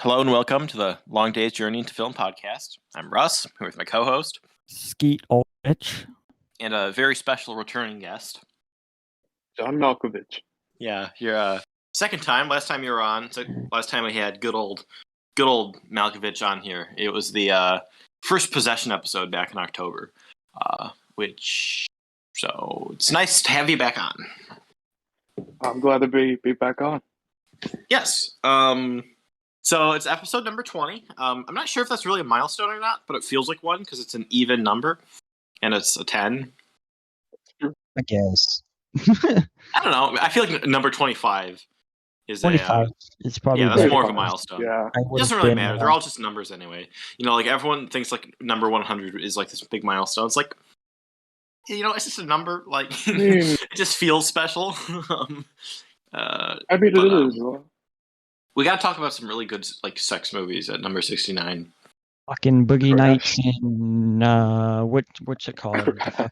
Hello and welcome to the Long Day's Journey into Film podcast. I'm Russ, here with my co-host, Skeet Ulrich, and a very special returning guest. John Malkovich. Yeah, your second time. Last time you were on, last time we had good old Malkovich on here. It was the first Possession episode back in October, so it's nice to have you back on. I'm glad to be back on. Yes. So it's episode number 20. I'm not sure if that's really a milestone or not, but it feels like one because it's an even number, and it's a 10. I guess. I don't know. I feel like number 25 is 25. It's probably that's more of a milestone. Yeah. It doesn't really matter. They're all just numbers anyway. You know, like everyone thinks like number 100 is like this big milestone. It's like, it's just a number. Like it just feels special. I mean, it is. We got to talk about some really good like sex movies at number 69. Fucking Boogie Nights and what's it called? I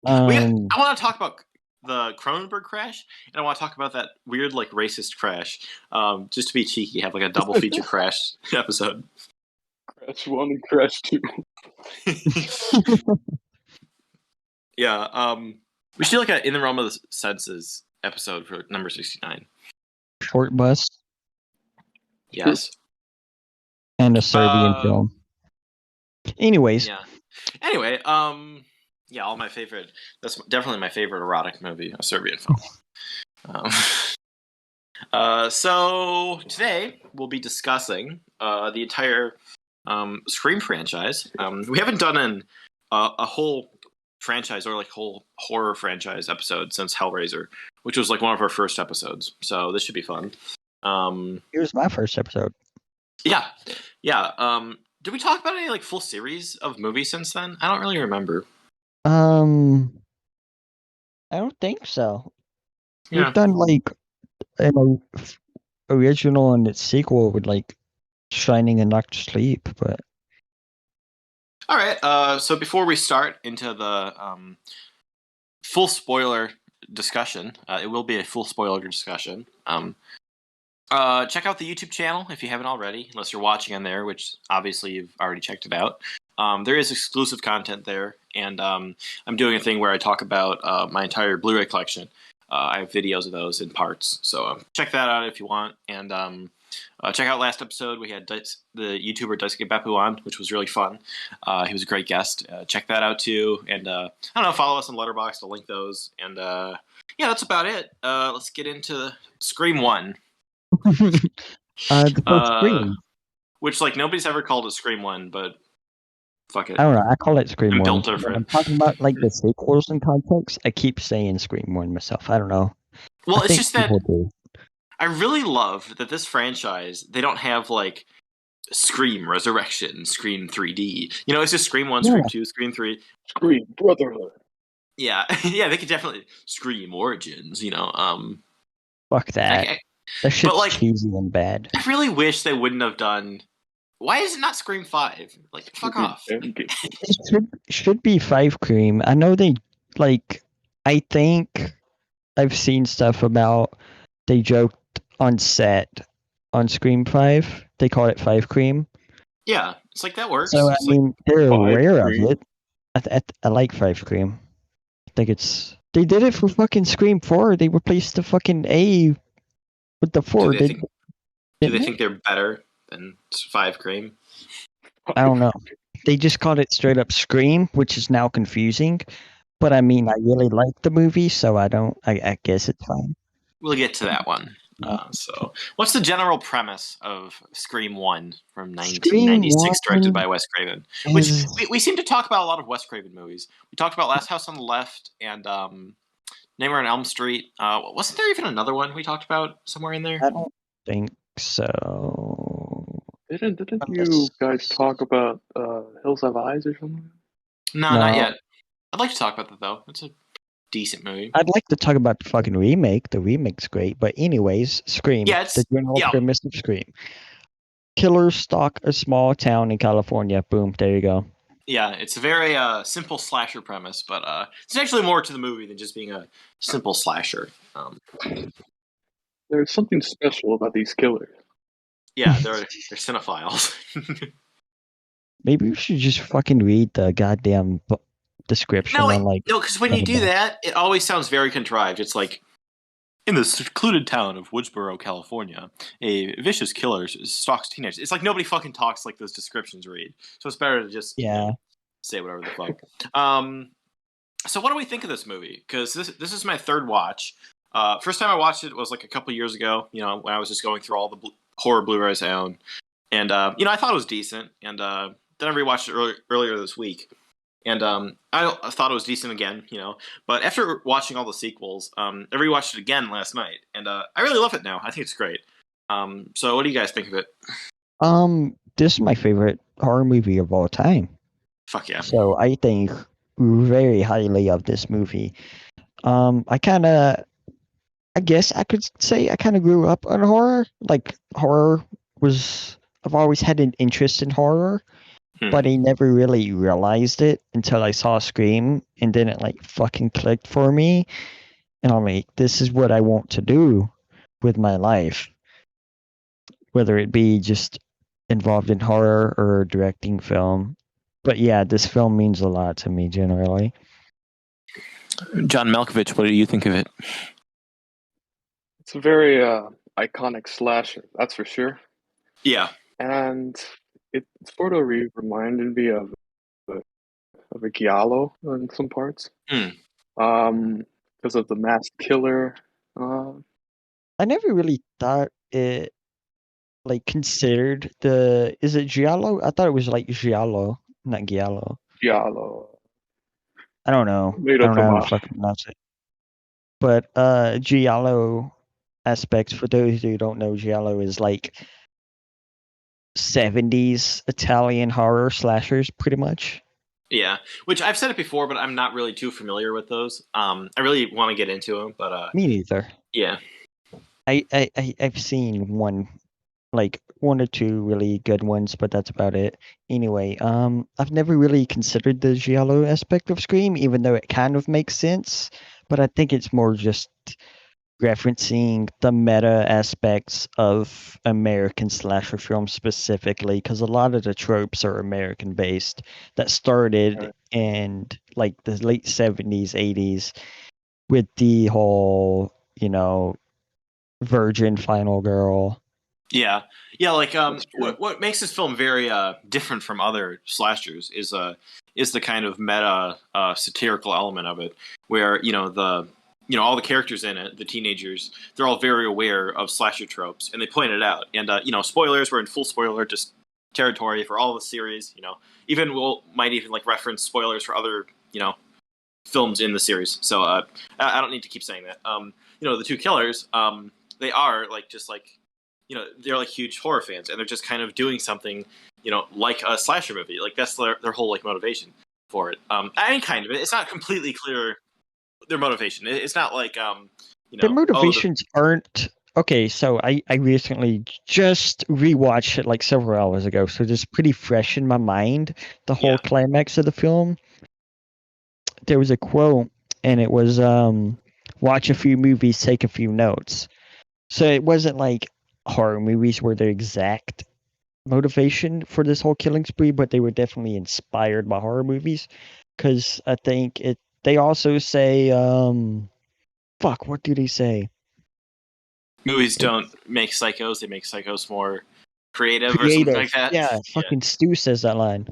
want to talk about the Cronenberg crash, and I want to talk about that weird like racist crash. Just to be cheeky, have like a double feature crash episode. Crash 1 and Crash 2. Yeah. We should do like a In the Realm of the Senses episode for number 69. Short Bus. Yes. And a Serbian film. Anyways. Yeah. Anyway, yeah, all my favorite. That's definitely my favorite erotic movie, a Serbian film. So today we'll be discussing the entire Scream franchise. We haven't done a whole franchise or like whole horror franchise episode since Hellraiser, which was like one of our first episodes. So this should be fun. Here's my first episode. Yeah. Did we talk about any like full series of movies since then? I don't really remember. I don't think so. Yeah. We've done like an original and its sequel with like Shining and Doctor Sleep, but all right. So before we start into the full spoiler discussion, it will be a full spoiler discussion. Check out the YouTube channel if you haven't already, unless you're watching on there, which obviously you've already checked it out. There is exclusive content there, and I'm doing a thing where I talk about my entire Blu-ray collection. I have videos of those in parts, so check that out if you want. And check out last episode. We had the YouTuber Daisuke Beppu on, which was really fun. He was a great guest. Check that out too. And I don't know, follow us on Letterboxd. I'll link those. And yeah, that's about it. Let's get into Scream 1. the first Scream. Which like nobody's ever called it Scream 1, but fuck it. I don't know. I call it Scream 1. Built different. I'm talking about like the sequels and context. I keep saying Scream 1 myself. I don't know. Well, it's just that I really love that this franchise, they don't have like Scream Resurrection, Scream 3D. You know, it's just Scream 1, Scream 2, Scream 3. Scream Brotherhood. Yeah, yeah, they could definitely Scream Origins, you know. Fuck that. That shit's like, cheesy and bad. I really wish they wouldn't have done. Why is it not Scream 5? Like, fuck off. It should be 5 Cream. I know they, like, I think I've seen stuff about they joked on set on Scream 5. They call it 5 Cream. Yeah, it's like that works. So, I mean, they're aware Cream. of it. I like 5 Cream. I think it's... They did it for fucking Scream 4. They replaced the fucking A with the 4. Do they think they're better than 5 Cream? I don't know. They just called it straight up Scream, which is now confusing. But I mean, I really like the movie, so I guess it's fine. We'll get to that one. So, what's the general premise of Scream 1 from 1996, directed by Wes Craven? Which we seem to talk about a lot of Wes Craven movies. We talked about Last House on the Left and Nightmare on Elm Street. Wasn't there even another one we talked about somewhere in there? I don't think so. Didn't you guys talk about Hills Have Eyes or something? No, not yet. I'd like to talk about that though. It's a decent movie. I'd like to talk about the fucking remake. The remake's great, but anyways, Scream. Yeah, the general premise of Scream. Killers stalk a small town in California. Boom, there you go. Yeah, it's a very simple slasher premise, but it's actually more to the movie than just being a simple slasher. There's something special about these killers. Yeah, they're cinephiles. Maybe we should just fucking read the goddamn description on like. No, because when you do Letterboxd. that, it always sounds very contrived. It's like, in the secluded town of Woodsboro, California, a vicious killer stalks teenagers. It's like nobody fucking talks like those descriptions read. So it's better to just Yeah. say whatever the fuck. So what do we think of this movie? Because this is my third watch. First time I watched it was like a couple years ago. When I was just going through all the horror Blu-rays I own, and I thought it was decent. And then I rewatched it earlier this week. And I thought it was decent again, But after watching all the sequels, I rewatched it again last night, and I really love it now. I think it's great. So what do you guys think of it? This is my favorite horror movie of all time. Fuck yeah. So I think very highly of this movie. I guess I could say I kind of grew up on horror. Like I've always had an interest in horror. But I never really realized it until I saw Scream, and then it like fucking clicked for me. And I'm like, this is what I want to do with my life. Whether it be just involved in horror or directing film. But yeah, this film means a lot to me generally. John Malkovich, what do you think of it? It's a very iconic slasher, that's for sure. Yeah. And it sort of reminded me of a giallo in some parts. Because of the masked killer. I never really thought it like considered the. Is it giallo? I thought it was like giallo, not giallo. Giallo. I don't know. Made I up don't know how from to fucking pronounce it. But giallo aspects, for those who don't know, giallo is like 70s Italian horror slashers, pretty much. Yeah, which I've said it before, but I'm not really too familiar with those. I really want to get into them, but Me neither. yeah. I've seen one or two really good ones, but that's about it. Anyway, I've never really considered the giallo aspect of Scream, even though it kind of makes sense. But I think it's more just referencing the meta aspects of American slasher films specifically, because a lot of the tropes are American based that started in like the late 70s, 80s with the whole, virgin final girl. Yeah, like what makes this film very different from other slashers is the kind of meta satirical element of it, where all the characters in it, the teenagers, they're all very aware of slasher tropes, and they point it out. And spoilers, we're in full spoiler just territory for all the series. Even might even like reference spoilers for other films in the series. So I don't need to keep saying that. The two killers, they are they're like huge horror fans, and they're just kind of doing something, like a slasher movie. Like that's their whole like motivation for it. Kind of. It's not completely clear their motivation. It's not like their motivations aren't okay. So I recently just rewatched it like several hours ago, so it's pretty fresh in my mind. The whole climax of the film. There was a quote, and it was watch a few movies, take a few notes. So it wasn't like horror movies were their exact motivation for this whole killing spree, but they were definitely inspired by horror movies. Because I think they also say, what do they say? Movies don't make psychos; they make psychos more creative or something like that. Yeah, fucking Stu says that line.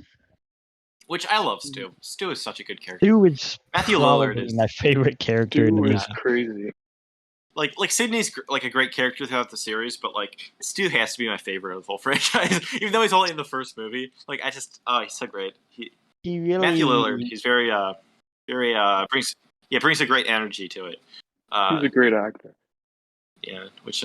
Which I love Stu. Stu is such a good character. Stu is Matthew probably Lillard is my favorite character in the movie. Stu is crazy. Like Sydney's like a great character throughout the series, but like Stu has to be my favorite of the whole franchise. Even though he's only in the first movie, like he's so great. He really Matthew Lillard. He's very brings a great energy to it. He's a great actor. Yeah, which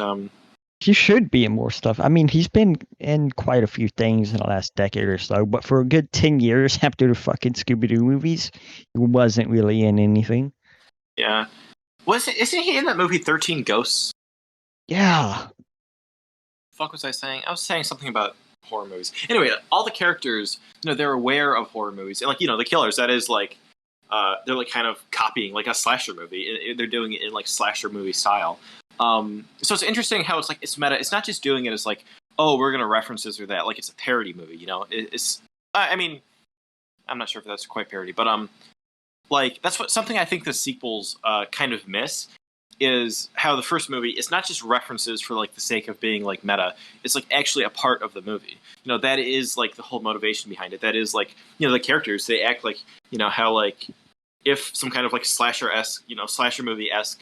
he should be in more stuff. I mean, he's been in quite a few things in the last decade or so, but for a good 10 years after the fucking Scooby-Doo movies, he wasn't really in anything. Yeah. Isn't he in that movie 13 Ghosts? Yeah. Fuck was I saying? I was saying something about horror movies. Anyway, all the characters, they're aware of horror movies. And the killers, that is like they're like kind of copying like a slasher movie. They're doing it in like slasher movie style. So it's interesting how it's meta. It's not just doing it as like, oh, we're gonna reference this or that, like it's a parody movie. You know, it's. I mean, I'm not sure if that's quite parody, but like that's something I think the sequels kind of miss is how the first movie it's not just references for like the sake of being like meta. It's like actually a part of the movie. You know, that is like the whole motivation behind it. That is like, you know, the characters, they act like, you know, how like if some kind of like slasher-esque, you know, slasher movie-esque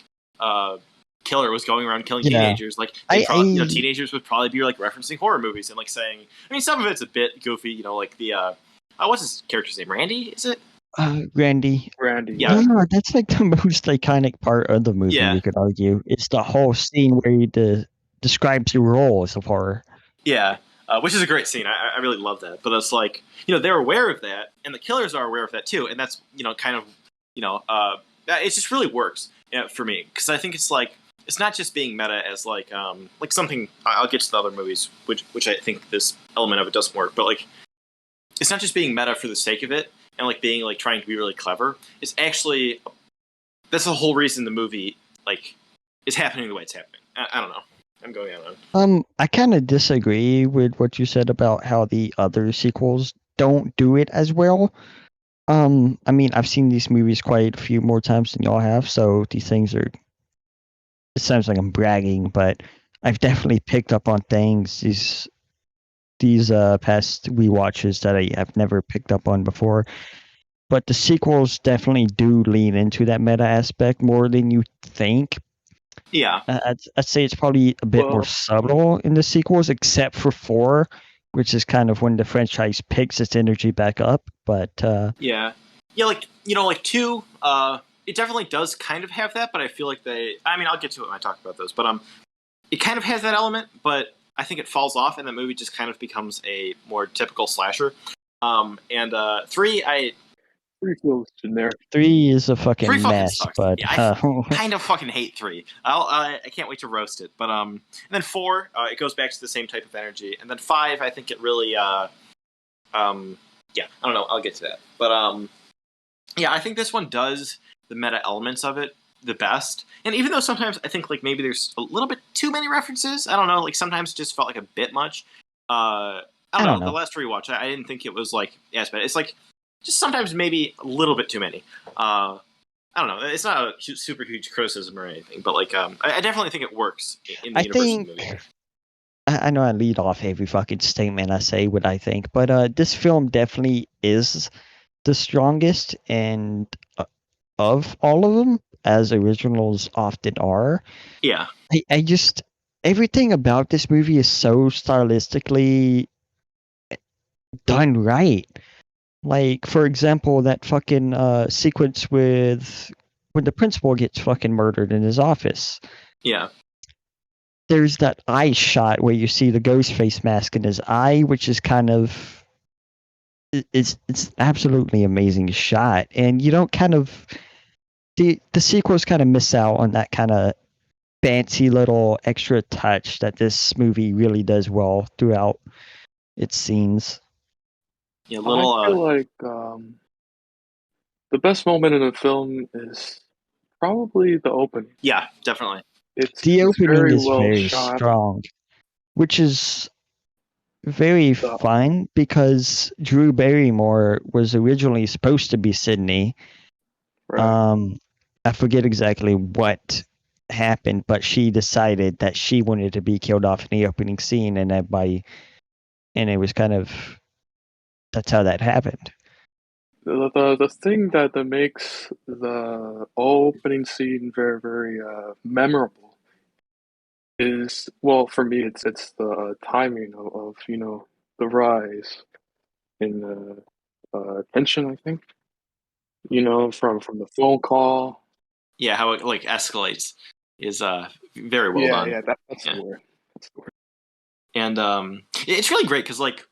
killer was going around killing teenagers, like you know, teenagers would probably be like referencing horror movies and like saying, I mean, some of it's a bit goofy, you know, like the what's his character's name? Randy, is it? Randy. Yeah. No, that's like the most iconic part of the movie, Yeah. you could argue. It's the whole scene where he describes your role as a horror. Yeah, which is a great scene. I really love that. But it's like, you know, they're aware of that, and the killers are aware of that too. And that's, you know, kind of, you know, it just really works for me. Because I think it's like, it's not just being meta as like something, I'll get to the other movies, which I think this element of it doesn't work. But like, it's not just being meta for the sake of it, and like being like trying to be really clever. It's actually, that's the whole reason the movie like is happening the way it's happening. I don't know. I'm going on. I kind of disagree with what you said about how the other sequels don't do it as well. I mean, I've seen these movies quite a few more times than y'all have, so these things are. It sounds like I'm bragging, but I've definitely picked up on things these past rewatches that I have never picked up on before. But the sequels definitely do lean into that meta aspect more than you think. Yeah. I'd say it's probably a bit more subtle in the sequels, except for 4, which is kind of when the franchise picks its energy back up. But yeah, like, you know, like 2, it definitely does kind of have that, but I feel like I mean, I'll get to it when I talk about those, but it kind of has that element, but I think it falls off, and the movie just kind of becomes a more typical slasher. And 3, 3 feels generic. 3 is a fucking 3 fucking mess, sucks. but Yeah, I kind of fucking hate 3. I can't wait to roast it. But and then 4, it goes back to the same type of energy, and then 5, I think it really yeah, I don't know. I'll get to that. But yeah, I think this one does the meta elements of it the best. And even though sometimes I think like maybe there's a little bit too many references, I don't know. Like sometimes it just felt like a bit much. I don't know. The last rewatch, I didn't think it was like as bad. It's like just sometimes maybe a little bit too many. I don't know. It's not a super huge criticism or anything, but like I definitely think it works in the universe of the movie. I know I lead off every fucking statement I say what I think, but this film definitely is the strongest and of all of them, as originals often are. Yeah. I just everything about this movie is so stylistically done right. Like, for example, that fucking sequence with when the principal gets fucking murdered in his office. Yeah. There's that eye shot where you see the ghost face mask in his eye, which is kind of it's absolutely amazing shot, and you don't kind of the sequels kind of miss out on that kind of fancy little extra touch that this movie really does well throughout its scenes. Yeah, I feel like the best moment in the film is probably the opening. Yeah, definitely. The opening is well very shot. strong, which is very fun because Drew Barrymore was originally supposed to be Sydney. Right. I forget exactly what happened, but she decided that she wanted to be killed off in the opening scene, and it was kind of that's how that happened. The thing that makes the opening scene very very memorable is, well, for me it's the timing of you know, the rise in tension, I think, you know, from the phone call. Yeah, how it like escalates is very well done. Yeah, that's the word. That's the word. And it's really great because like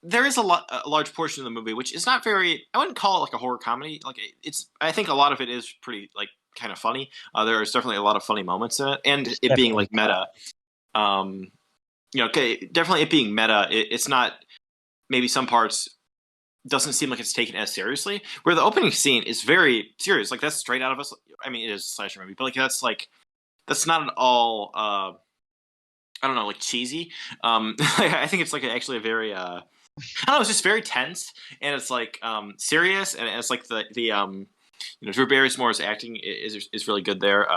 there is a large portion of the movie which is not very, I wouldn't call it like a horror comedy. Like it's, I think a lot of it is pretty like kind of funny. There's definitely a lot of funny moments in it, and it being like meta. You know, definitely it being meta. It's not, maybe some parts doesn't seem like it's taken as seriously. Where the opening scene is very serious. Like that's straight out of us. I mean, it is a slasher movie, but like that's not at all I don't know, like cheesy. I think it's like actually a very I don't know, it's just very tense, and it's like serious, and it's like Drew Barrymore's acting is really good there.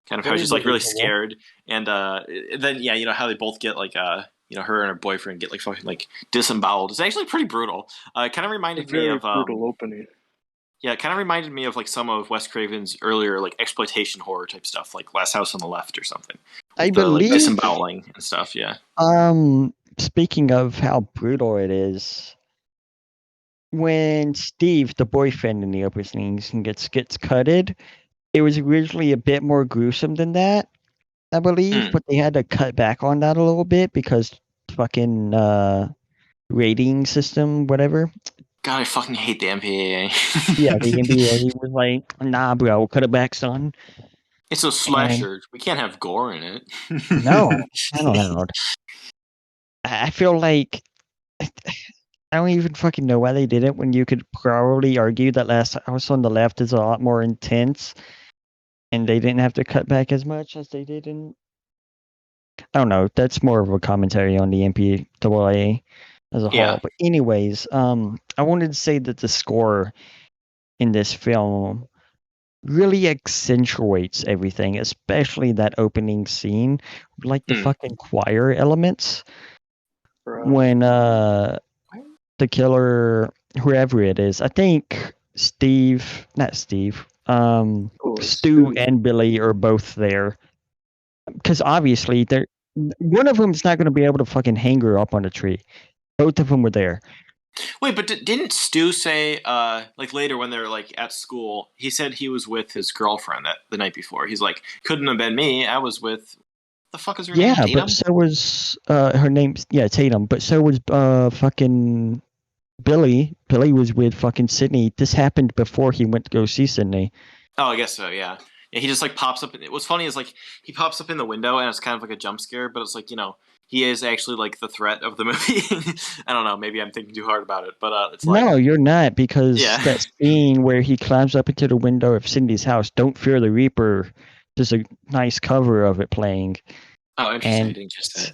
Kind of how she's like really scared, and then how they both get like her and her boyfriend get like fucking like disemboweled. It's actually pretty brutal. It kind of reminded me Very of brutal opening. yeah, it kind of reminded me of like some of Wes Craven's earlier like exploitation horror type stuff, like Last House on the Left or something. I With the like believe. disemboweling and stuff. Yeah. Speaking of how brutal it is, when Steve, the boyfriend in the opening scene, gets cutted, it was originally a bit more gruesome than that, I believe, but they had to cut back on that a little bit because fucking rating system, whatever. God, I fucking hate the MPAA. Yeah, the NBA was like, nah, bro, cut it back, son. It's a slasher. We can't have gore in it. No, I don't know. I feel like I don't even fucking know why they did it when you could probably argue that Last House on the Left is a lot more intense and they didn't have to cut back as much as they did in. I don't know. That's more of a commentary on the MPAA as a whole. But anyways, I wanted to say that the score in this film really accentuates everything, especially that opening scene, like the fucking choir elements. When the killer, whoever it is, I think Stu and Billy are both there. Because obviously, one of them is not going to be able to fucking hang her up on a tree. Both of them were there. Wait, but didn't Stu say, like later when they're like at school, he said he was with his girlfriend the night before. He's like, couldn't have been me. I was with the fuck is her name? Yeah, but so was her name's Tatum. But so was fucking Billy. Billy was with fucking Sydney. This happened before he went to go see Sydney. Oh, I guess so. Yeah. Yeah, he just like pops up. What's funny is like he pops up in the window and it's kind of like a jump scare, but it's like he is actually like the threat of the movie. I don't know. Maybe I'm thinking too hard about it, but it's like no, you're not, because that scene where he climbs up into the window of Cindy's house, "Don't Fear the Reaper," there's a nice cover of it playing. Oh, interesting. I didn't catch that.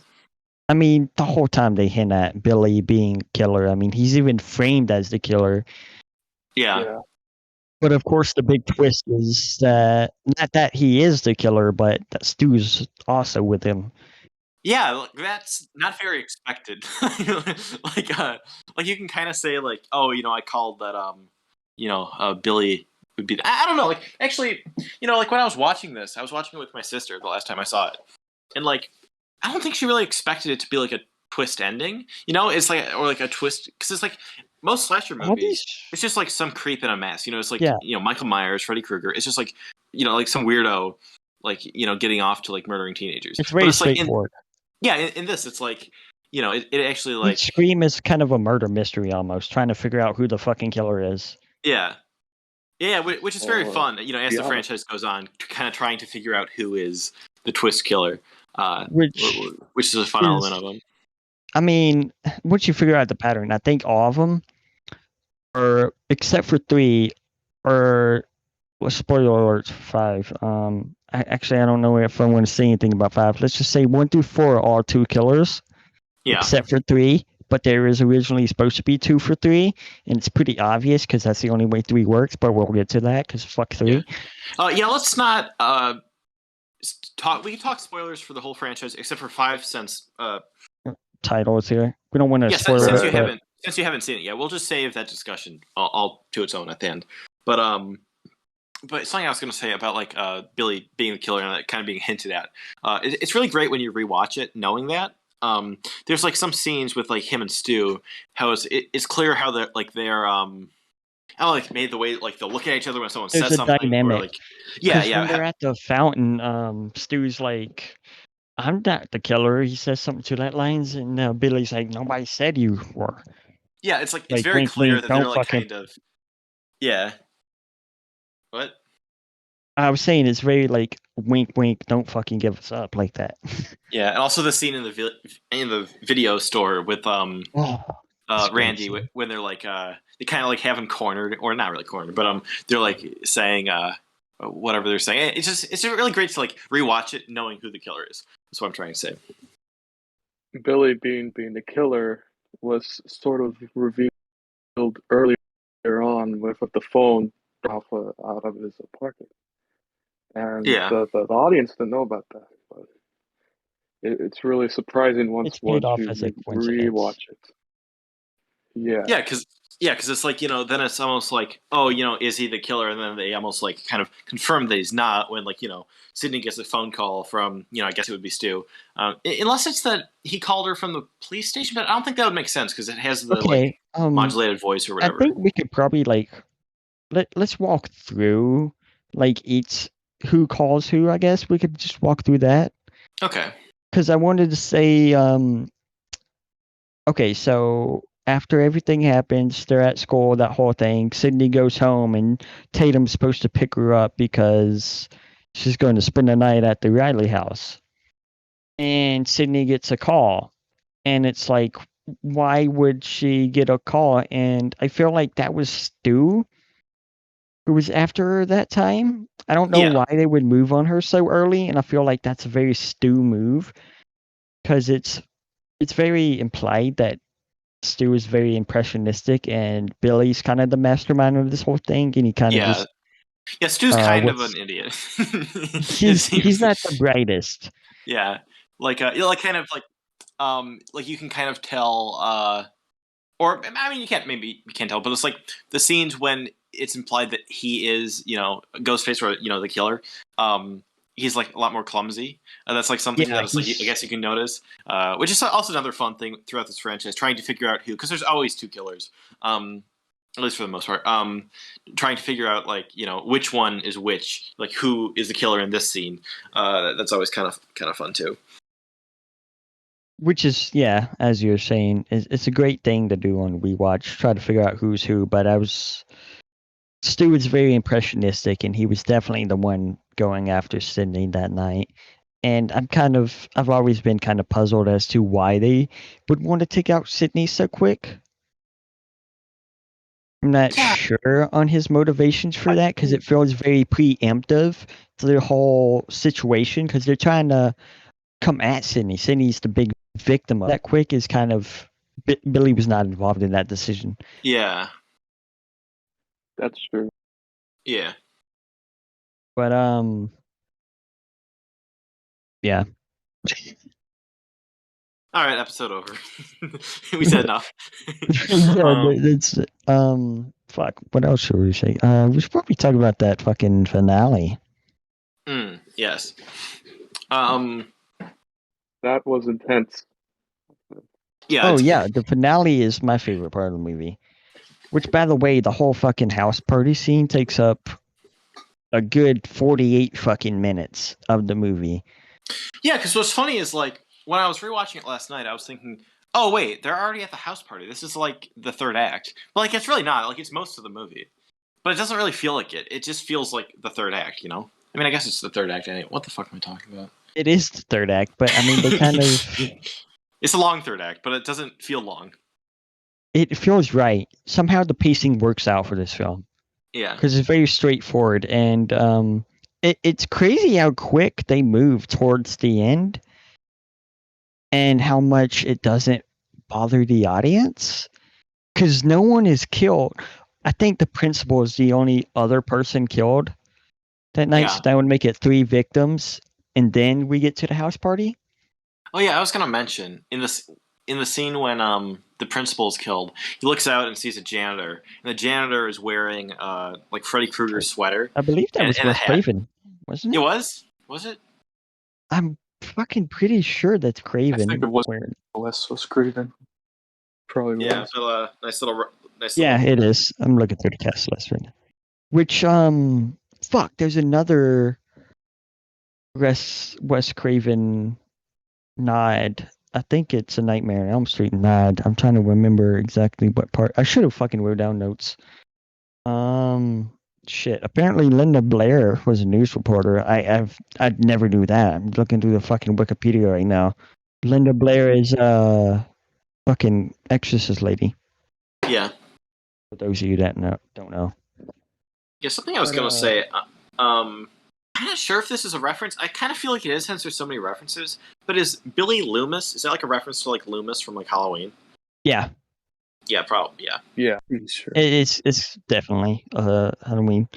I mean, the whole time they hint at Billy being killer. I mean, he's even framed as the killer. Yeah. But of course, the big twist is that not that he is the killer, but that Stu's also with him. Yeah, that's not very expected. Like you can kind of say like, oh, I called that Billy would be. I don't know. Like actually, like when I was watching this, I was watching it with my sister the last time I saw it, and like I don't think she really expected it to be like a twist ending. It's like or like a twist because it's like most slasher movies. It's just like some creep in a mask. It's like Michael Myers, Freddy Krueger. It's just like like some weirdo like getting off to like murdering teenagers. It's very straightforward. In this, it's like, it actually like Scream is kind of a murder mystery almost, trying to figure out who the fucking killer is. Yeah, which is very fun. As the franchise goes on, kind of trying to figure out who is the twist killer, which is a fun element of them. I mean, once you figure out the pattern, I think all of them, or except for 3, are spoiler alert for 5. I don't know if I want to say anything about 5. Let's just say 1 through 4 are all 2 killers. Yeah. Except for 3, but there is originally supposed to be 2 for 3, and it's pretty obvious because that's the only way 3 works. But we'll get to that because fuck 3. Let's not talk. We can talk spoilers for the whole franchise except for 5 since Tidal is here. We don't want to spoil it. Since you haven't seen it yet, we'll just save that discussion all to its own at the end. But something I was going to say about like Billy being the killer and that kind of being hinted at. It's really great when you rewatch it, knowing that. There's like some scenes with like him and Stu. How it's clear how they're made the way like they'll look at each other when someone says something. Dynamic. Or, like, yeah. When they're at the fountain, Stu's like, "I'm not the killer." He says something to that lines, and Billy's like, "Nobody said you were." Yeah, it's like it's very clear that they're like kind of. Yeah. What? I was saying it's very like wink, wink. Don't fucking give us up like that. Yeah, and also the scene in the video store with Randy when they're like they kind of like have him cornered, or not really cornered, but they're like saying whatever they're saying. It's really great to like rewatch it knowing who the killer is. That's what I'm trying to say. Billy being the killer was sort of revealed earlier on with the phone off out of his apartment, and Yeah. the audience didn't know about that. But it's really surprising It's once paid off as a you coincidence. rewatch it. Yeah, Because it's like, then it's almost like, oh, is he the killer? And then they almost like kind of confirm that he's not when, like, Sydney gets a phone call from, I guess it would be Stu, unless it's that he called her from the police station. But I don't think that would make sense because it has the like Okay, modulated voice or I whatever. think we could probably like let's walk through like each who calls who. I guess we could just walk through that Okay. because I wanted to say okay, so after everything happens, they're at school, that whole thing. Sydney goes home, and Tatum's supposed to pick her up because she's going to spend the night at the Riley house. And Sydney gets a call, and it's like, why would she get a call? And I feel like that was Stu who was after her that time. I don't know Yeah. why they would move on her so early, and I feel like that's a very Stu move because it's very implied that Stu is very impressionistic, and Billy's kind of the mastermind of this whole thing, and he kind of Yeah. just Yeah. Stu's kind of what's an idiot. It he's seems. not the brightest. Yeah. Like kind of like you can kind of tell, or I mean, you can't tell, but it's like the scenes when it's implied that he is, Ghostface or the killer. He's like a lot more clumsy, and that's like something Yeah, that it's like I guess you can notice, which is also another fun thing throughout this franchise, trying to figure out who, because there's always two killers, at least for the most part. Trying to figure out like which one is which, like who is the killer in this scene. That's always kind of fun too. which is yeah, as you're saying, it's a great thing to do on rewatch, try to figure out who's who. But Stu was very impressionistic, and he was definitely the one going after Sydney that night. And I've always been kind of puzzled as to why they would want to take out Sydney so quick. I'm not Yeah. sure on his motivations for that because it feels very preemptive to the whole situation because they're trying to come at Sydney. Sydney's the big victim of that. Quick is kind of Billy was not involved in that decision. Yeah. that's true. Yeah. But yeah. All right, episode over. We said enough. Yeah, it's fuck. What else should we say? We should probably talk about that fucking finale. Yes. That was intense. Yeah. Oh yeah, the finale is my favorite part of the movie. Which, by the way, the whole fucking house party scene takes up a good 48 fucking minutes of the movie. Yeah, because what's funny is like when I was rewatching it last night, I was thinking, oh wait, they're already at the house party. This is like the third act. But like it's really not. Like it's most of the movie. But it doesn't really feel like it. It just feels like the third act, I mean, I guess it's the third act anyway. What the fuck am I talking about? It is the third act, but I mean, they kind of. It's a long third act, but it doesn't feel long. It feels right. Somehow the pacing works out for this film. Yeah. Because it's very straightforward, and it's crazy how quick they move towards the end, and how much it doesn't bother the audience. Because no one is killed. I think the principal is the only other person killed that night, so that would make it 3 victims, and then we get to the house party. Oh yeah, I was gonna mention in the scene when the principal is killed, he looks out and sees a janitor, and the janitor is wearing like Freddy Krueger's sweater. I believe that and, was and a Wes hat. Craven, wasn't it? It was? Was it? I'm fucking pretty sure that's Craven. I think it was Wes Craven. Probably Yeah, was. but nice little. Yeah, it is. I'm looking through the cast list right now. Which fuck, there's another Wes Craven nod. I think it's a Nightmare on Elm Street nod. I'm trying to remember exactly what part. I should have fucking wrote down notes. Shit. Apparently, Linda Blair was a news reporter. I never knew that. I'm looking through the fucking Wikipedia right now. Linda Blair is fucking Exorcist lady. Yeah. For those of you that don't know. Yeah, something I was gonna say. I'm not sure if this is a reference. I kind of feel like it is since there's so many references. But is Billy Loomis? Is that like a reference to like Loomis from like Halloween? Yeah, Yeah, probably. Yeah. Yeah, pretty sure. it's definitely Halloween.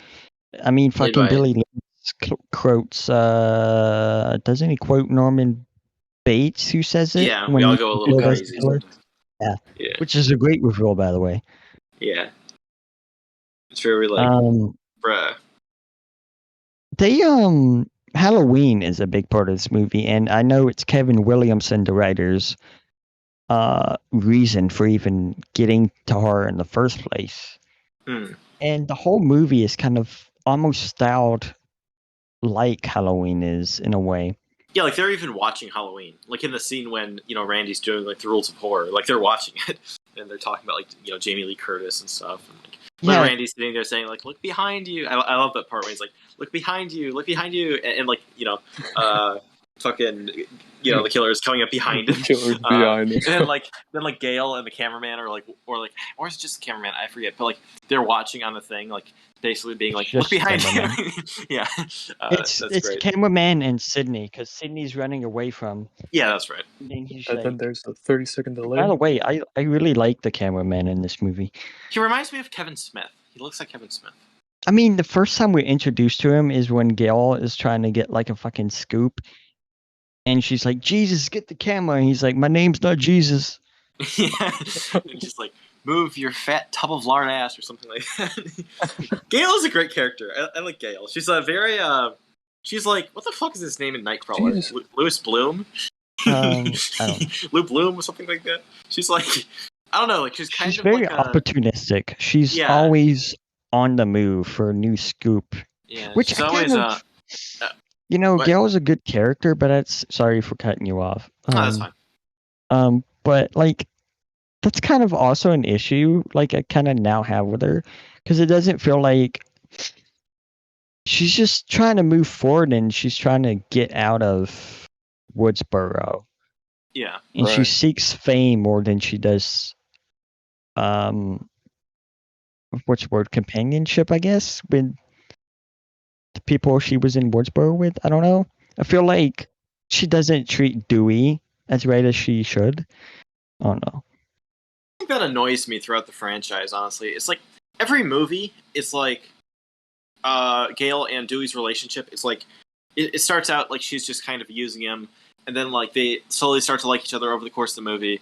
I mean, Played fucking by- Billy Loomis quotes. Doesn't he quote Norman Bates? Who says it? Yeah, when we all he go a little reveals crazy Killer? sometimes. Yeah, Yeah. which is a great reveal, by the way. Yeah. It's very like, bruh. They Halloween is a big part of this movie, and I know it's Kevin Williamson, the writer's reason for even getting to horror in the first place. And the whole movie is kind of almost styled like Halloween is in a way. Yeah, like they're even watching Halloween. Like in the scene when, Randy's doing like the rules of horror, like they're watching it and they're talking about like, Jamie Lee Curtis and stuff. And, like, when Randy's sitting there saying like, look behind you. I love that part where he's like, look behind you, and like, fucking, the killer is coming up behind him. The killer's behind him. And then Gail and the cameraman are like, or is it just the cameraman? I forget. But like they're watching on the thing, like basically being like, look behind him. Yeah. It's great. cameraman and Sydney, because Sydney's running away from. Yeah, that's right. And he's And like, then there's a 30-second delay. by the way, I really like the cameraman in this movie. He reminds me of Kevin Smith. He looks like Kevin Smith. I mean, the first time we're introduced to him is when Gail is trying to get like a fucking scoop. And she's like, Jesus, get the camera. And he's like, my name's not Jesus. Yeah. And just like, move your fat tub of lard ass or something like that. Gail is a great character. I like Gail. She's a very, she's like, what the fuck is his name in Nightcrawler? Louis Bloom? I don't know. Lou Bloom or something like that. She's like, I don't know, like she's kind She's of very like opportunistic. She's always on the move for a new scoop. Yeah, which she's I always, Gail is a good character, but that's sorry for cutting you off. that's fine. But like that's kind of also an issue, like I kind of now have with her, because it doesn't feel like she's just trying to move forward and she's trying to get out of Woodsboro. Yeah. And she seeks fame more than she does what's the word, companionship, I guess, with the people she was in Woodsboro with. I don't know. I feel like she doesn't treat Dewey as right as she should. I don't know. I think that annoys me throughout the franchise, honestly. It's like every movie, it's like Gail and Dewey's relationship. It's like it starts out like she's just kind of using him, and then like they slowly start to like each other over the course of the movie.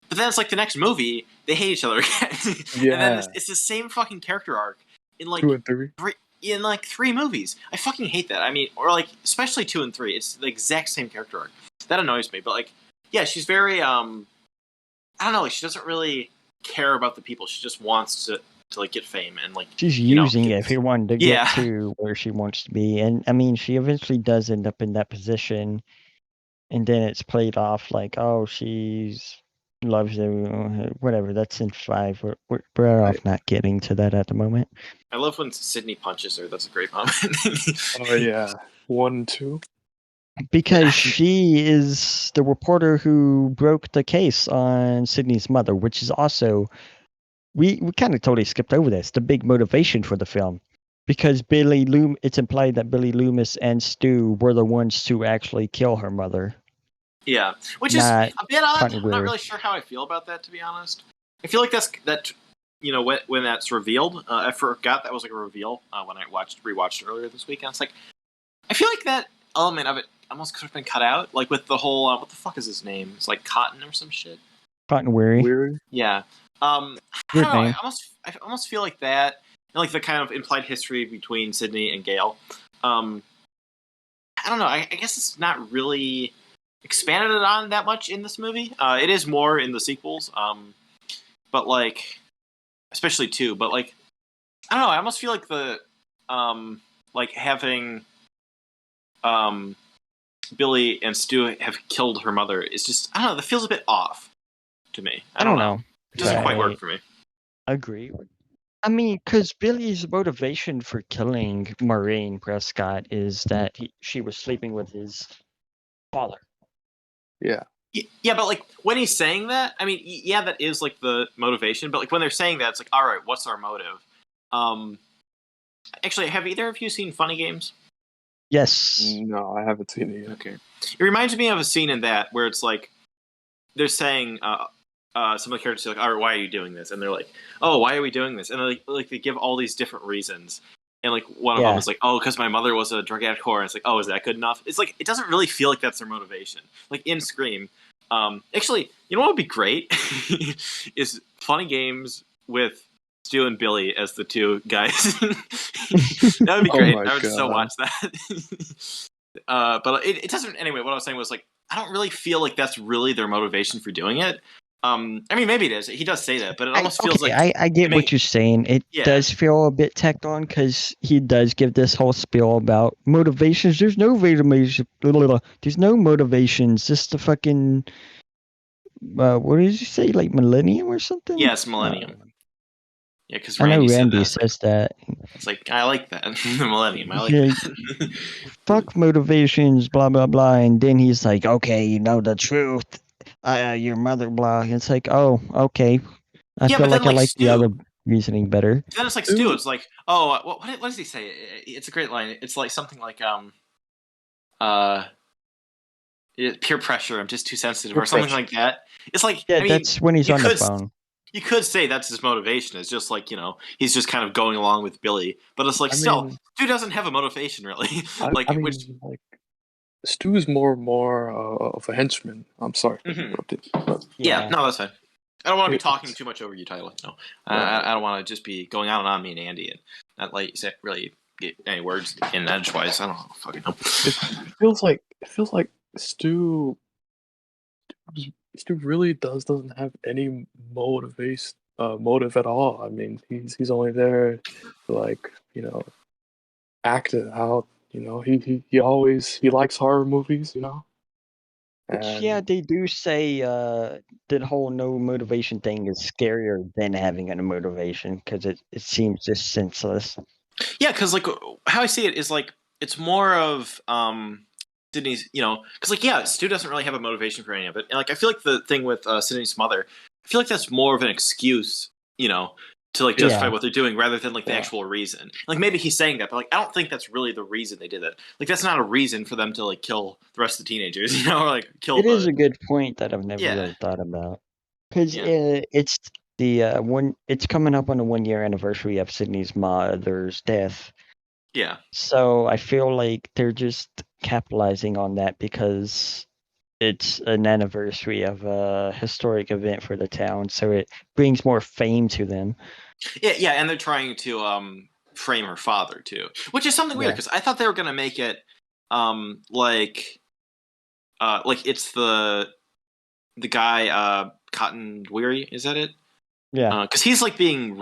But then it's like the next movie, they hate each other again. Yeah. And then it's the same fucking character arc in like 2 and 3. in like 3 movies. I fucking hate that. I mean, or like especially 2 and 3. It's the exact same character arc. That annoys me. But like, yeah, she's very I don't know. Like, she doesn't really care about the people. She just wants to like get fame and like she's using everyone to get to where she wants to be. And I mean, she eventually does end up in that position, and then it's played off like, oh, she's loves everyone, whatever. That's in 5. We're off not getting to that at the moment. I love when Sydney punches her. That's a great moment. Oh yeah, 1, 2. Because she is the reporter who broke the case on Sydney's mother, which is also we kind of totally skipped over this. The big motivation for the film, because it's implied that Billy Loomis and Stu were the ones to actually kill her mother. Yeah, which is a bit odd. I'm not really sure how I feel about that, to be honest. I feel like that when that's revealed, I forgot that was like a reveal when I rewatched earlier this week. And it's like, I feel like that element of it almost could have been cut out, like with the whole what the fuck is his name? It's like Cotton or some shit. Cotton Weary. Yeah. I don't know. I almost feel like that, and like the kind of implied history between Sydney and Gail. I don't know. I guess it's not really expanded on that much in this movie. It is more in the sequels, but like, especially 2. But like, I don't know. I almost feel like the like having Billy and Stu have killed her mother is just, I don't know. That feels a bit off to me. I don't know. It doesn't quite work for me. Agree. I mean, because Billy's motivation for killing Maureen Prescott is that she was sleeping with his father. Yeah. Yeah, but like when he's saying that, I mean, yeah, that is like the motivation. But like when they're saying that, it's like, all right, what's our motive? Actually, have either of you seen Funny Games? Yes. No, I haven't seen it yet. Okay. It reminds me of a scene in that where it's like they're saying some of the characters are like, "All right, why are you doing this?" And they're like, "Oh, why are we doing this?" And like they give all these different reasons. And like one of them is like, "Oh, because my mother was a drug addict whore." And it's like, "Oh, is that good enough?" It's like it doesn't really feel like that's their motivation. Like in Scream, actually, you know what would be great is funny games with Stu and Billy as the two guys. That would be Oh great. my I would so God. watch that. But it doesn't. Anyway, what I was saying was like I don't really feel like that's really their motivation for doing it. I mean, maybe it is. He does say that, but it almost feels like I get what you're saying. It does feel a bit tacked on because he does give this whole spiel about motivations. There's no motivation. There's no motivations. Just the fucking what did you say? Like Millennium or something? Yes, Millennium. Yeah, because I know Randy Randy said says that. It's like I like that the Millennium. I like that. Fuck motivations, blah blah blah, and then he's like, "Okay, you know the truth. Your mother, blah." It's like, oh, okay. I feel like I like the other reasoning better. Then it's like Stu. It's like, oh, what does he say? It's a great line. It's like something like peer pressure. I'm just too sensitive, or something like that. It's like, yeah, I mean, that's when he's on the phone. You could say that's his motivation. It's just like, you know, he's just kind of going along with Billy. But it's like, still, Stu doesn't have a motivation, really. Like Stu's more of a henchman. I'm sorry. Yeah, no, that's fine. I don't want to be talking too much over you, Tyler. No, I don't want to just be going on and on me and Andy and not like really get any words in edgewise. I don't know, fucking know. It feels like Stu really doesn't have any motive at all. I mean, he's only there to, like, you know, act it out. You know, he likes horror movies. You know. Which, yeah, they do say the whole no motivation thing is scarier than having a motivation because it seems just senseless. Yeah, because like how I see it is like it's more of Sydney's, you know, because like yeah, Stu doesn't really have a motivation for any of it, and like I feel like the thing with Sydney's mother, I feel like that's more of an excuse, you know, to like justify what they're doing rather than like the actual reason. Like maybe he's saying that, but like I don't think that's really the reason they did it. Like that's not a reason for them to like kill the rest of the teenagers, you know, or like kill. It is a good point that I've never really thought about because it's the it's coming up on the 1 year anniversary of Sydney's mother's death. Yeah. So I feel like they're just capitalizing on that because it's an anniversary of a historic event for the town, so it brings more fame to them. Yeah, and they're trying to frame her father too, which is something weird because I thought they were gonna make it like it's the guy Cotton Weary, is that it? Yeah, because he's like being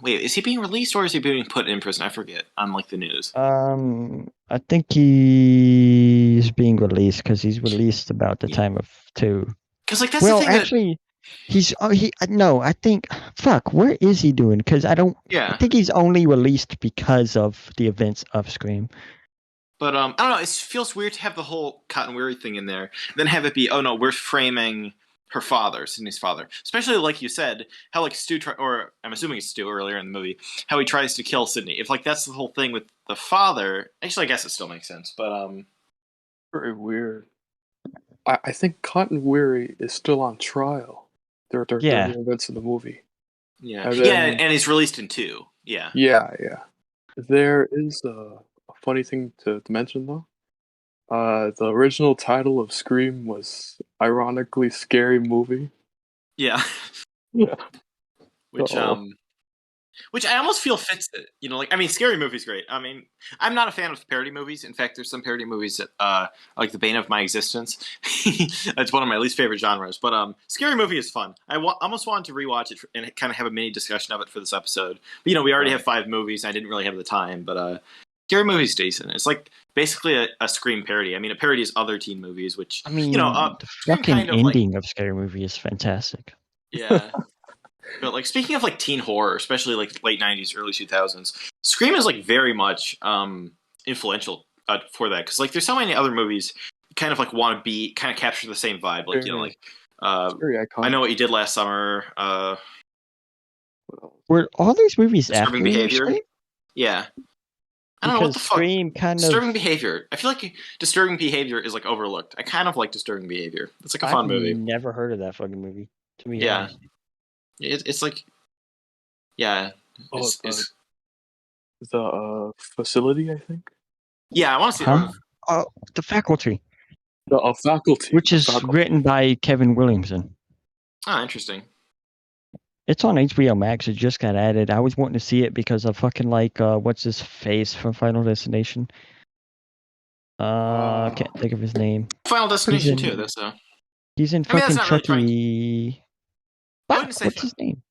wait, is he being released or is he being put in prison? I forget on like the news. I think he's being released because he's released about the time of 2. Because like that's the thing actually. He's I think where is he doing? Because I think he's only released because of the events of Scream. But I don't know, it feels weird to have the whole Cotton Weary thing in there, then have it be, oh no, we're framing her father, Sydney's father. Especially like you said, how like Stu or I'm assuming it's Stu earlier in the movie, how he tries to kill Sydney. If like that's the whole thing with the father, actually I guess it still makes sense, but very weird. I think Cotton Weary is still on trial. They're the events of the movie. Yeah, and he's released in 2. Yeah. There is a funny thing to mention though. The original title of Scream was ironically Scary Movie. Yeah. Yeah. Which I almost feel fits it. You know, like I mean, Scary Movie's great. I mean, I'm not a fan of parody movies. In fact, there's some parody movies that like the bane of my existence. It's one of my least favorite genres. But Scary Movie is fun. I almost wanted to rewatch it and kind of have a mini discussion of it for this episode. But you know, we already have 5 movies. And I didn't really have the time. But Scary Movie's decent. It's like basically a Scream parody. I mean, it parodies other teen movies, which I mean, you know, the fucking kind of ending of Scary Movie is fantastic. Yeah. But like speaking of like teen horror, especially like late 90s, early 2000s, Scream is like very much influential for that because like there's so many other movies kind of like want to be kind of capture the same vibe, like you know, like I Know What You Did Last Summer. Were all these movies after Behavior? Scream? Yeah. I don't know what Because the fuck. Scream kind Disturbing of. behavior. I feel like disturbing behavior is like overlooked. I kind of like disturbing behavior. It's like a I've fun movie. never heard of that fucking movie, to be Yeah, honest. it's like yeah, Oh, it's the facility, I think. yeah. I want to see. Huh? Oh, The Faculty, The faculty. which The is faculty. written by Kevin Williamson. Interesting. It's on HBO Max. It just got added. I was wanting to see it because of fucking like what's his face from Final Destination. Can't think of his name. Final Destination in- too. That's He's in I mean, that's fucking not really trying. Chucky. I Fuck, wouldn't say. what's his name?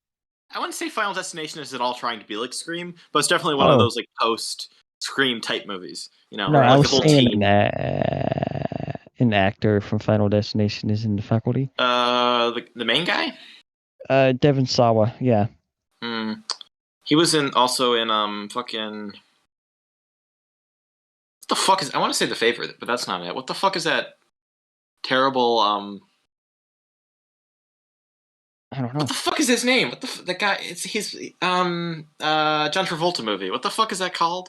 I wouldn't say Final Destination is at all trying to be like Scream, but it's definitely one of Oh. those like post Scream type movies. You know, No, where, I like was the whole saying team. an actor from Final Destination is in the Faculty. The main guy. Devon Sawa. Yeah. He was also in fucking. What the fuck is? I want to say The Favorite, but that's not it. What the fuck is that terrible I don't know. What the fuck is his name? What the guy? It's his John Travolta movie. What the fuck is that called?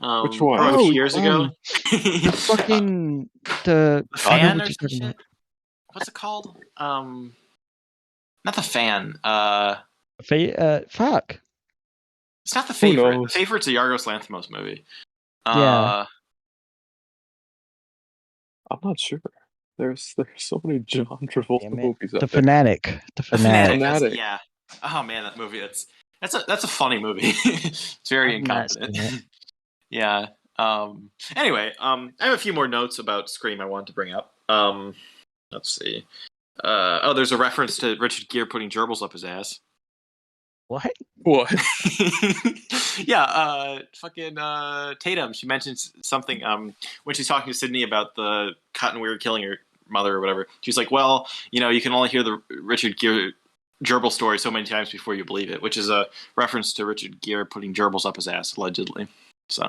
Which one? From a few years ago. The fucking the I know Fan what or you're some talking shit. about. What's it called? Not The Fan. Fuck. It's not The Favorite. The knows? Favorite's a Yorgos Lanthimos movie. Yeah. I'm not sure. There's so many John Travolta Damn it. movies The out there. Fanatic. The The Fanatic. Fanatic. Fanatic. Yeah. Oh man, that movie. That's a funny movie. It's very I've not incompetent. seen it. Yeah. Anyway, I have a few more notes about Scream I wanted to bring up. Let's see. There's a reference to Richard Gere putting gerbils up his ass. What? What? Yeah, fucking Tatum. She mentions something when she's talking to Sydney about the cotton weird killing her mother or whatever. She's like, "Well, you can only hear the Richard Gere gerbil story so many times before you believe it," which is a reference to Richard Gere putting gerbils up his ass allegedly. So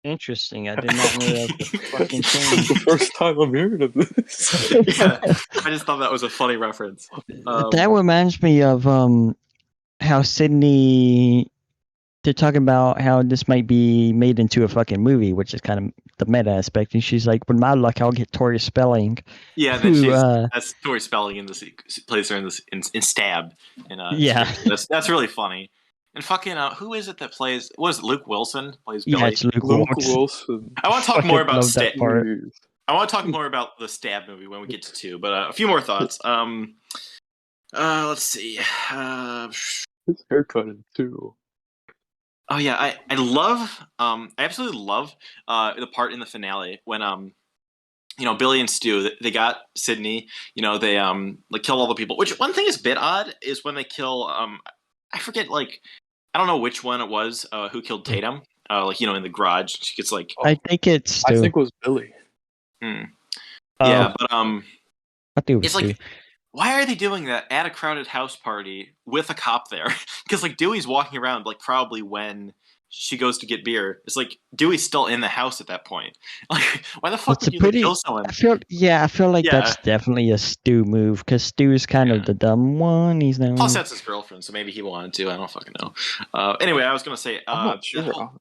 Interesting. I did not know that was a fucking thing. It's the first time I'm hearing of this. yeah, I just thought that was a funny reference. That reminds me of how Sydney. They're talking about how this might be made into a fucking movie, which is kind of the meta aspect. And she's like, "With my luck, I'll get Tori Spelling." Yeah, and then that's Tori Spelling in this plays her in Stab. Yeah. That's really funny. And fucking who is it that plays? What is it? Luke Wilson plays Billy. Yeah, it's Luke Wilson. I want to talk more about Stab. I want to talk more about the Stab movie when we get to 2, but a few more thoughts. Let's see. His haircut in 2. Oh yeah, I love I absolutely love the part in the finale when Billy and Stu, they got Sydney, they like kill all the people. Which one thing is a bit odd is when they kill I forget, like I don't know which one it was who killed Tatum. In the garage, she gets like I think it's Stu. I think it was Billy. Yeah, but I think it was it's Stu. like, why are they doing that at a crowded house party with a cop there? Because like Dewey's walking around, like probably when she goes to get beer, it's like Dewey's still in the house at that point. Like, why the fuck would you kill someone? I feel like that's definitely a Stu move because Stu's kind of the dumb one. He's not. Plus, that's his girlfriend, so maybe he wanted to. I don't fucking know. Anyway, I was gonna say I'm not sure.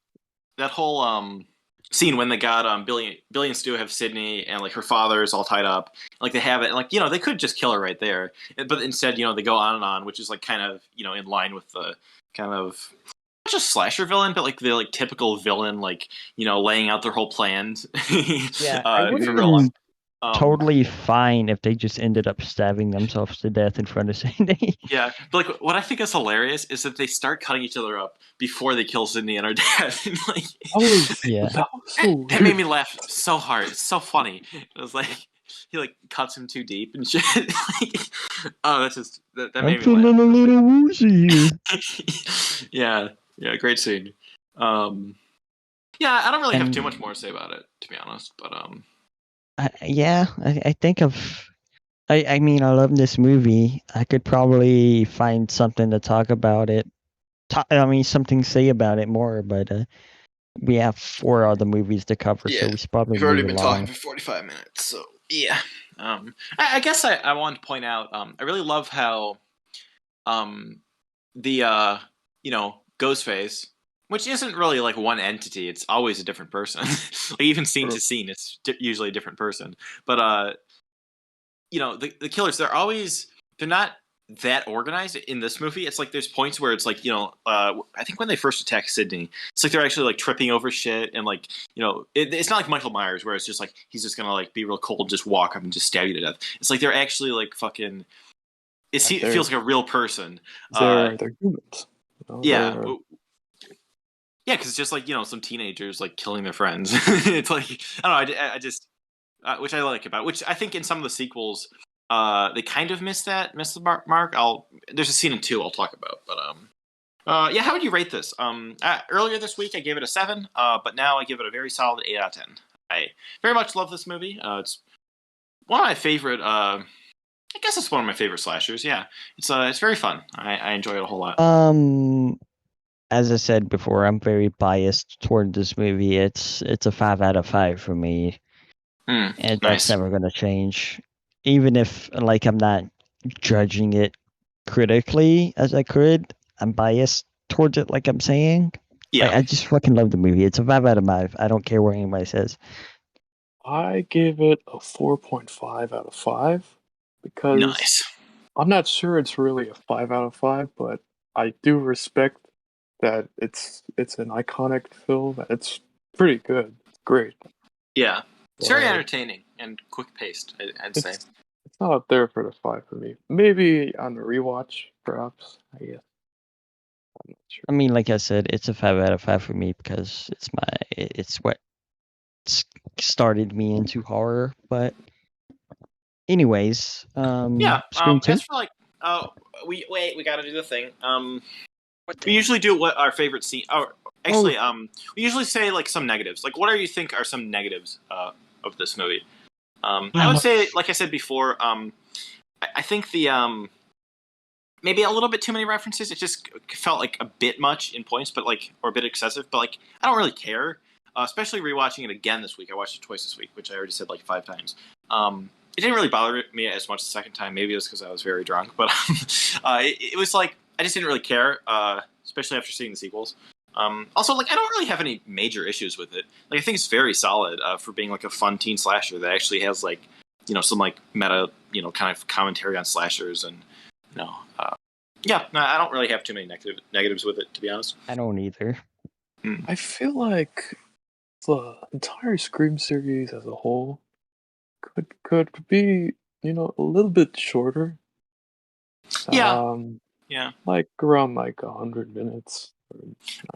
That whole scene when they got Billy and Stu have Sydney and like her father is all tied up, like they have it, and like they could just kill her right there, but instead they go on, which is like kind of in line with the kind of not just slasher villain, but like the like typical villain, like laying out their whole plans. Yeah, I would for real long. Totally fine if they just ended up stabbing themselves to death in front of Sydney. Yeah, but like what I think is hilarious is that they start cutting each other up before they kill Sydney and her dad. And, like, that made me laugh so hard. It's so funny. It was like he like cuts him too deep and shit. That's just that made me laugh. I'm feeling a little woozy here. Yeah, great scene. Yeah, I don't really have too much more to say about it, to be honest. But I think I mean, I love this movie. I could probably find something to talk about it. Something to say about it more, but we have 4 other movies to cover, so we should probably. We've already been talking for 45 minutes, so yeah. I guess I wanted to point out. I really love how, the Ghostface Which isn't really like one entity. It's always a different person. Like even scene to scene, it's usually a different person. But the killers, they're not that organized in this movie. It's like there's points where it's like, I think when they first attack Sydney, it's like they're actually like tripping over shit and like, it's not like Michael Myers where it's just like he's just gonna like be real cold, just walk up and just stab you to death. It's like they're actually like fucking. It feels like a real person. They're humans. Yeah. Yeah, because it's just like some teenagers like killing their friends. It's like I don't know. I just which I like about which I think in some of the sequels they kind of miss the mark. There's a scene in 2 I'll talk about, but yeah, how would you rate this? Earlier this week I gave it a 7, but now I give it a very solid 8 out of 10. I very much love this movie. It's one of my favorite. I guess it's one of my favorite slashers. Yeah, it's very fun. I enjoy it a whole lot. As I said before, I'm very biased toward this movie. It's a 5 out of 5 for me, and Nice. that's never gonna change. Even if like I'm not judging it critically as I could, I'm biased towards it. Like I'm saying, Yeah, I just fucking love the movie. It's a 5 out of 5. I don't care what anybody says. I gave it a 4.5 out of 5 because nice. I'm not sure it's really a 5 out of 5, but I do respect that it's an iconic film. It's pretty good. It's great. Yeah, it's very But entertaining and quick paced. I'd say. it's not up there for the 5 for me. Maybe on the rewatch, perhaps. I guess. I'm not sure. I mean, like I said, it's a 5 out of 5 for me because it's what started me into horror. But anyways, Yeah. Scream 2. As for like, we got to do the thing. We usually do what our favorite scene. Or actually, we usually say like some negatives. Like, what do you think are some negatives of this movie? I would say, like I said before, I think the maybe a little bit too many references. It just felt like a bit much in points, but like or a bit excessive. But like, I don't really care. Especially rewatching it again this week. I watched it twice this week, which I already said like 5 times. It didn't really bother me as much the second time. Maybe it was because I was very drunk, but it was like I just didn't really care, especially after seeing the sequels. Also, like I don't really have any major issues with it. Like I think it's very solid for being like a fun teen slasher that actually has like some like meta kind of commentary on slashers and yeah. No, I don't really have too many negatives with it, to be honest. I don't either. I feel like the entire Scream series as a whole could be a little bit shorter. Yeah. Yeah. Like around like 100 minutes. Or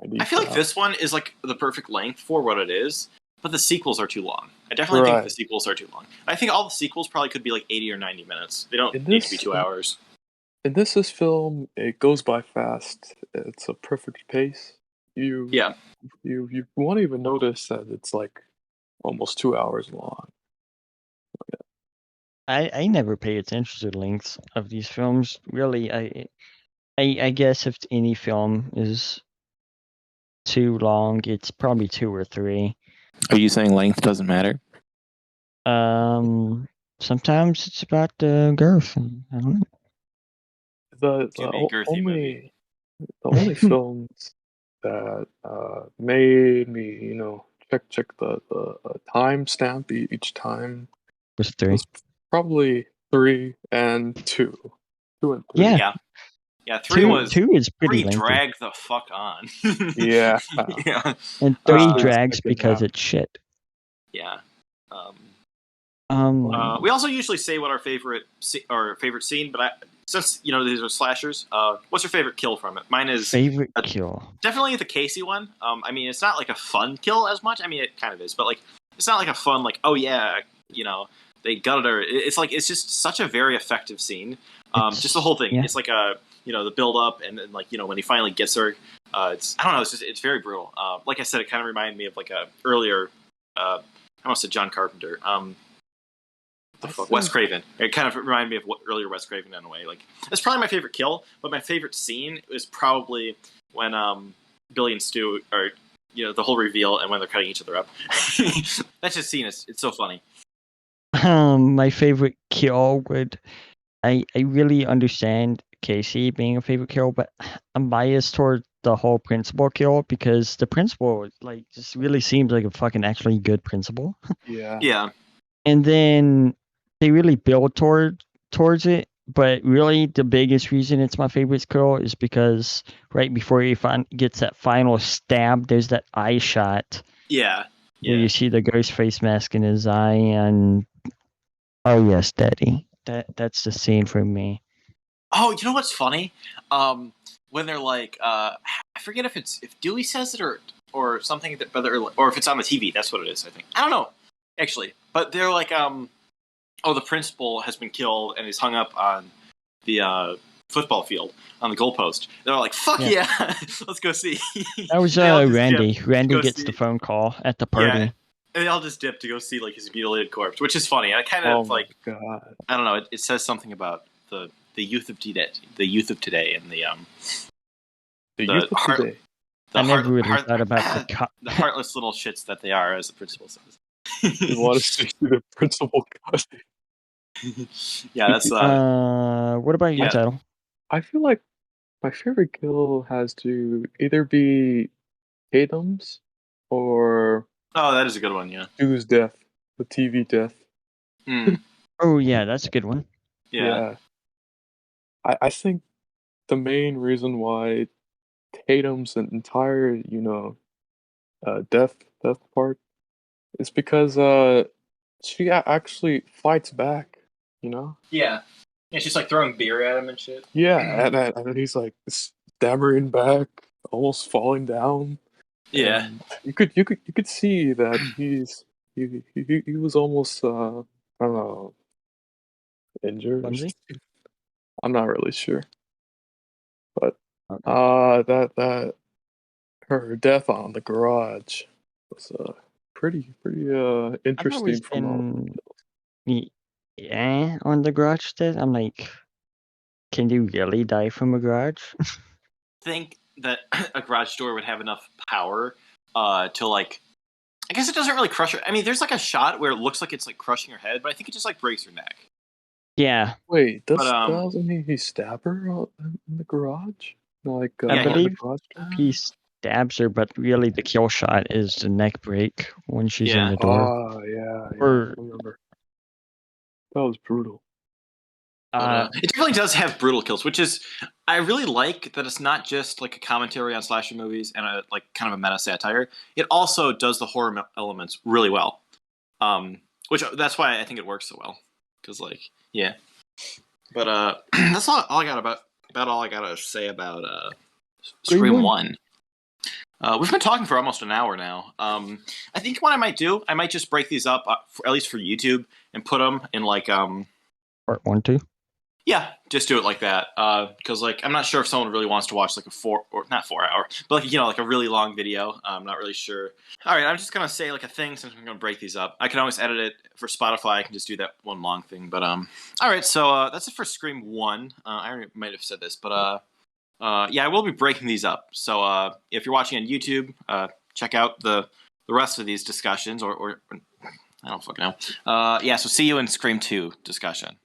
90 I feel like this one is like the perfect length for what it is, but the sequels are too long. I definitely think the sequels are too long. I think all the sequels probably could be like 80 or 90 minutes. They don't need to be 2 hours. In this film, it goes by fast. It's a perfect pace. You won't even notice that it's like almost 2 hours long. I never pay attention to the lengths of these films. Really, I guess if any film is too long, it's probably 2 or 3. Are you saying length doesn't matter? Sometimes it's about the girth. I don't know. The only films that made me check the timestamp each time Was 3. was probably 3 and 2. 2 and 3. Yeah, 3 2 is pretty 3 lengthy. dragged the fuck on. Yeah. Yeah. And 3 drags because it's shit. Yeah. Um, We also usually say what our favorite scene, but since these are slashers, what's your favorite kill from it? Mine is favorite kill. Definitely the Casey one. I mean, it's not like a fun kill as much. I mean, it kind of is, but like, it's not like a fun like, oh yeah, they gutted her. It's like it's just such a very effective scene. Just the whole thing. Yeah. It's like the build up and then like when he finally gets her. It's I don't know. It's very brutal. Like I said, it kind of reminded me of like a earlier. I almost said John Carpenter. Wes Craven. It kind of reminded me of earlier Wes Craven in a way. Like it's probably my favorite kill, but my favorite scene is probably when Billy and Stu are the whole reveal and when they're cutting each other up. That just scene it's so funny. My favorite kill would I really understand Casey being a favorite kill, but I'm biased toward the whole principal kill because the principal like just really seems like a fucking actually good principal. Yeah. Yeah. And then they really build towards it, but really the biggest reason it's my favorite kill is because right before he gets that final stab, there's that eye shot Yeah. where Yeah. you see the ghost face mask in his eye, and oh yes, Daddy. That's the scene for me. Oh, you know what's funny? When they're like, I forget if Dewey says it or something, or if it's on the TV. That's what it is. I think. I don't know, actually. But they're like, oh, the principal has been killed and is hung up on the football field on the goalpost. They're like, fuck yeah, let's go see. That was They all just Randy. dip Randy go gets see- the phone call at the party. Yeah, and they all just dip to go see like his mutilated corpse, which is funny. I kind Oh of my like, god. I don't know. It says something about the youth of today, and The the youth of heart- today. the I never heart- really heart- thought about the heartless little shits that they are, as the principal says. You want to see the principal cut. Yeah, that's what about you, Yeah. Tidal? I feel like my favorite kill has to either be Tatum's or oh, that is a good one. Yeah. Stu's death, the TV death. Mm, Oh yeah, that's a good one. yeah. I think the main reason why Tatum's entire, death part is because she actually fights back, you know? Yeah. It's just like throwing beer at him and shit. Yeah, and he's like stammering back, almost falling down. Yeah. And you could see that he was almost I don't know, injured. or Clumsy? something. I'm not really sure, but Okay. that her death on the garage was pretty I've interesting always from all. been on the garage death. I'm like, can you really die from a garage? Think that a garage door would have enough power to like. I guess it doesn't really crush her. I mean, there's like a shot where it looks like it's like crushing her head, but I think it just like breaks her neck. Yeah, Wait, But, he stab her in the garage? Like I Yeah, on the believe garage door? he stabs her, but really the kill shot is the neck break when she's in Yeah. the door. Oh yeah, Or- I remember. That was brutal. But, it definitely does have brutal kills, which is I really like that it's not just like a commentary on slasher movies and a like kind of a meta satire. It also does the horror elements really well, which that's why I think it works so well. Because like yeah, but that's all I got about all I gotta say about Scream 1. We've been talking for almost an hour now. I think what I might do, I might just break these up, at least for YouTube, and put them in like Part 1, 2. yeah, just do it like that. Because like I'm not sure if someone really wants to watch like not 4 hour, but like like a really long video. I'm not really sure. All right, I'm just gonna say like a thing since I'm gonna break these up. I can always edit it for Spotify. I can just do that one long thing. But all right, so that's it for Scream 1. I already might have said this, but yeah, I will be breaking these up. So if you're watching on YouTube, check out the rest of these discussions, or I don't fucking know. Yeah, so see you in Scream 2 discussion.